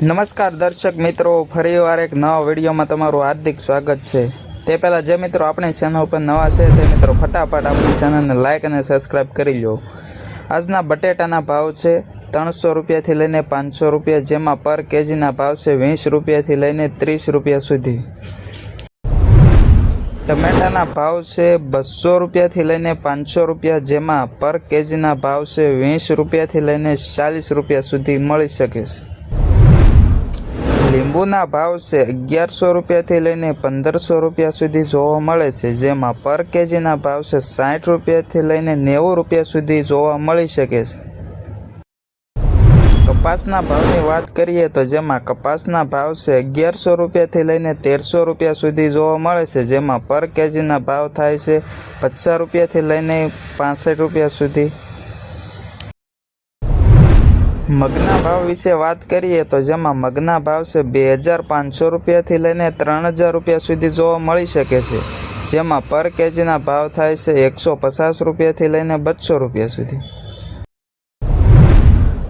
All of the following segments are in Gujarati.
નમસ્કાર દર્શક મિત્રો, ફરીવાર એક નવા વિડીયોમાં તમારું હાર્દિક સ્વાગત છે। તે પહેલાં જે મિત્રો આપણી ચેનલ ઉપર નવા છે તે મિત્રો ફટાફટ આપણી ચેનલને લાઇક અને સબસ્ક્રાઈબ કરી લો। આજના બટેટાના ભાવ છે 300 રૂપિયાથી લઈને 500 રૂપિયા, જેમાં પર કેજીના ભાવ છે 20 રૂપિયાથી લઈને 30 રૂપિયા સુધી। ટમેટાના ભાવ છે 200 રૂપિયાથી લઈને 500 રૂપિયા, જેમાં પર કેજીના ભાવ છે 20 રૂપિયાથી લઈને 40 રૂપિયા સુધી મળી શકે છે। લીંબુના ભાવ છે 1100 રૂપિયાથી લઈને 1500 રૂપિયા સુધી જોવા મળે છે, જેમાં પર કેજીના ભાવ છે 60 રૂપિયાથી લઈને 90 રૂપિયા સુધી જોવા મળી શકે છે। કપાસના ભાવની વાત કરીએ તો જેમાં કપાસના ભાવ છે 1100 રૂપિયાથી લઈને 1300 રૂપિયા સુધી જોવા મળે છે, જેમાં પર કેજીના ભાવ થાય છે 50 રૂપિયાથી લઈને 65 રૂપિયા સુધી। મગના ભાવ વિશે વાત કરીએ તો જેમાં મગના ભાવ છે 2500 રૂપિયાથી લઈને 3000 રૂપિયા સુધી જોવા મળી શકે છે, જેમાં પર કેજીના ભાવ થાય છે 150 રૂપિયાથી લઈને 200 રૂપિયા સુધી।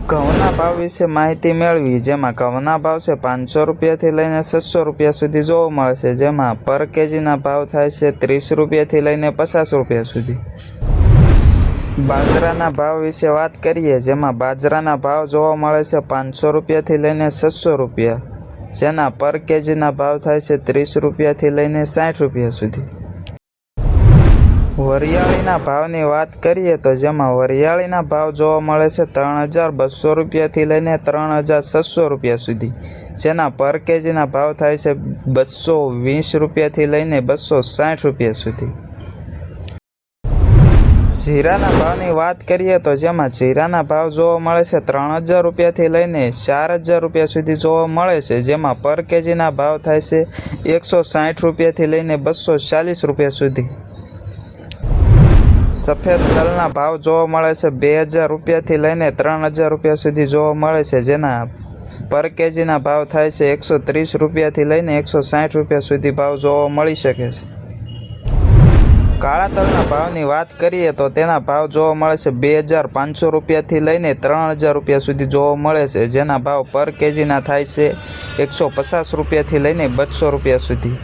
ઘઉંના ભાવ વિશે માહિતી મેળવી, જેમાં ઘઉંના ભાવ છે 500 રૂપિયાથી લઈને 600 રૂપિયા સુધી જોવા મળે છે, જેમાં પર કેજીના ભાવ થાય છે 30 રૂપિયાથી લઈને 50 રૂપિયા સુધી। બાજરાના ભાવ વિશે વાત કરીએ, જેમાં બાજરાના ભાવ જોવા મળે છે 500 રૂપિયાથી લઈને 600 રૂપિયા, જેના પર કેજીના ભાવ થાય છે 30 રૂપિયાથી લઈને 60 રૂપિયા સુધી। વરિયાળીના ભાવની વાત કરીએ તો જેમાં વરિયાળીના ભાવ જોવા મળે છે 3200 રૂપિયાથી લઈને 3600 રૂપિયા સુધી, જેના પર કેજીના ભાવ થાય છે 220 રૂપિયાથી લઈને 260 રૂપિયા સુધી। જીરાના ભાવની વાત કરીએ તો જેમાં જીરાના ભાવ જોવા મળે છે 3000 રૂપિયાથી લઈને 4000 રૂપિયા સુધી જોવા મળે છે, જેમાં પર કેજીના ભાવ થાય છે 160 રૂપિયાથી લઈને 240 રૂપિયા સુધી। સફેદ તલના ભાવ જોવા મળે છે 2000 રૂપિયાથી લઈને 3000 રૂપિયા સુધી જોવા મળે છે, જેના પર કેજીના ભાવ થાય છે 130 રૂપિયાથી લઈને 160 રૂપિયા સુધી ભાવ જોવા મળી શકે છે। કાળા તલના ભાવની વાત કરીએ તો તેના ભાવ જોવા મળે છે 2500 રૂપિયાથી લઈને 3000 રૂપિયા સુધી જોવા મળે છે, જેના ભાવ પર કેજીના થાય છે 150 રૂપિયાથી લઈને 200 રૂપિયા સુધી।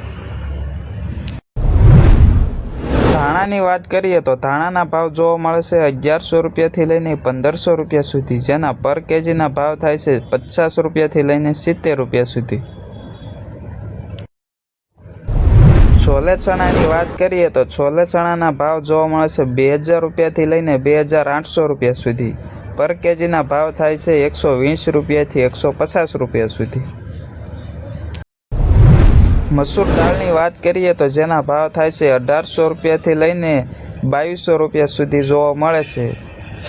ધાણાની વાત કરીએ તો ધાણાના ભાવ જોવા મળે છે 1100 રૂપિયાથી લઈને 1500 રૂપિયા સુધી, જેના પર કેજીના ભાવ થાય છે 50 રૂપિયાથી લઈને 70 રૂપિયા સુધી। છોલે ચણાની વાત કરીએ તો છોલે ચણાના ભાવ જોવા મળે છે 2000 રૂપિયાથી લઈને 2800 રૂપિયા સુધી, પર કેજીના ભાવ થાય છે 120 રૂપિયાથી 150 રૂપિયા સુધી। મસૂર દાળની વાત કરીએ તો જેના ભાવ થાય છે 1800 રૂપિયાથી લઈને 2200 રૂપિયા સુધી જોવા મળે છે,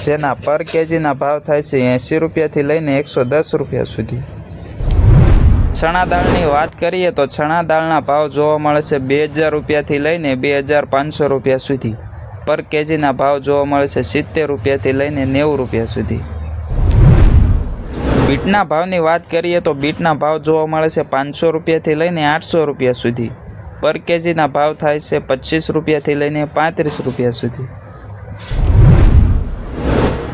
જેના પર કેજીના ભાવ થાય છે 80 રૂપિયાથી લઈને 110 રૂપિયા સુધી। ચણા દાળની વાત કરીએ તો ચણા દાળના ભાવ જોવા મળે છે 2000 રૂપિયાથી લઈને 2500 રૂપિયા સુધી, પર કેજીના ભાવ જોવા મળે છે 70 રૂપિયાથી લઈને 90 રૂપિયા સુધી। બીટના ભાવની વાત કરીએ તો બીટના ભાવ જોવા મળે છે 500 રૂપિયાથી લઈને 800 રૂપિયા સુધી, પર કેજીના ભાવ થાય છે 25 રૂપિયાથી લઈને 35 રૂપિયા સુધી।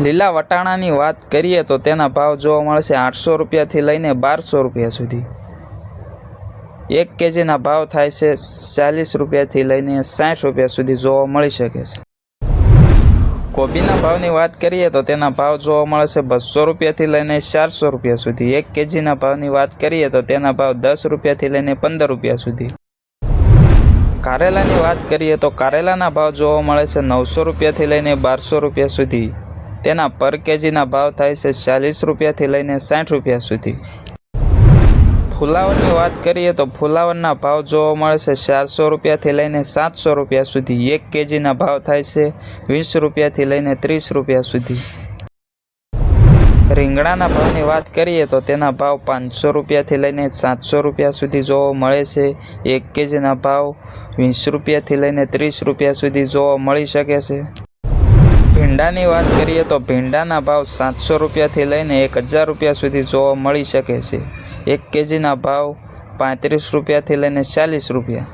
લીલા વટાણાની વાત કરીએ તો તેના ભાવ જોવા મળે છે 800 રૂપિયાથી લઈને 1200 રૂપિયા સુધી, 1 કેજીના ભાવ થાય છે 40 રૂપિયાથી લઈને 60 રૂપિયા સુધી જોવા મળી શકે છે। કોબીના ભાવની વાત કરીએ તો તેના ભાવ જોવા મળે છે 200 રૂપિયાથી લઈને 400 રૂપિયા સુધી, 1 કેજીના ભાવની વાત કરીએ તો તેના ભાવ 10 રૂપિયાથી લઈને 15 રૂપિયા સુધી। કારેલાની વાત કરીએ તો કારેલાના ભાવ જોવા મળે છે 900 રૂપિયાથી લઈને 1200 રૂપિયા સુધી, તેના પર કેજીના ભાવ થાય છે 40 રૂપિયાથી લઈને 60 રૂપિયા સુધી। ફુલાવરની વાત કરીએ તો ફુલાવરના ભાવ જોવા મળે છે 400 રૂપિયાથી લઈને 700 રૂપિયા સુધી, 1 કેજીના ભાવ થાય છે 20 રૂપિયાથી લઈને 30 રૂપિયા સુધી। રીંગણાના ભાવની વાત કરીએ તો તેના ભાવ 500 રૂપિયાથી લઈને 700 રૂપિયા સુધી જોવા મળે છે, 1 કેજીના ભાવ 20 રૂપિયાથી લઈને 30 રૂપિયા સુધી જોવા મળી શકે છે। ભીંડાની વાત કરીએ તો ભીંડાના ભાવ 700 રૂપિયાથી લઈને 1000 રૂપિયા સુધી જોવા મળી શકે છે, 1 કેજીના ભાવ 35 રૂપિયાથી લઈને 40 રૂપિયા।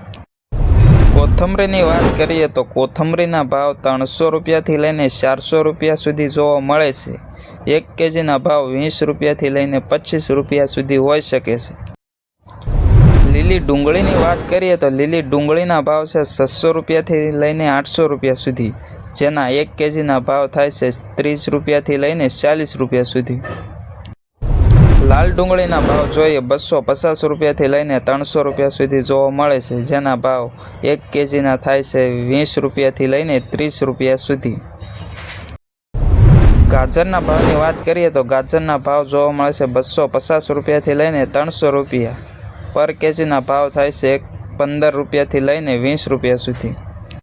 કોથમરીની વાત કરીએ તો કોથમરીના ભાવ 300 રૂપિયાથી લઈને 400 રૂપિયા સુધી જોવા મળે છે. 1 કેજીના ભાવ 20 રૂપિયાથી લઈને 25 રૂપિયા સુધી હોઈ શકે છે. લીલી ડુંગળીની વાત કરીએ તો લીલી ડુંગળીના ભાવ છે 600 રૂપિયાથી લઈને 800 રૂપિયા સુધી, જેના 1 કેજીના ભાવ થાય છે 30 રૂપિયાથી લઈને 40 રૂપિયા સુધી. લાલ ડુંગળીના ભાવ જોઈએ 250 રૂપિયાથી લઈને 300 રૂપિયા સુધી જોવા મળે છે, જેના ભાવ 1 કેજીના થાય છે 20 રૂપિયાથી લઈને 30 રૂપિયા સુધી. ગાજરના ભાવની વાત કરીએ તો ગાજરના ભાવ જોવા મળે છે 250 રૂપિયાથી લઈને 300 રૂપિયા. પર કેજીના ભાવ થાય છે 15 રૂપિયાથી લઈને 20 રૂપિયા સુધી.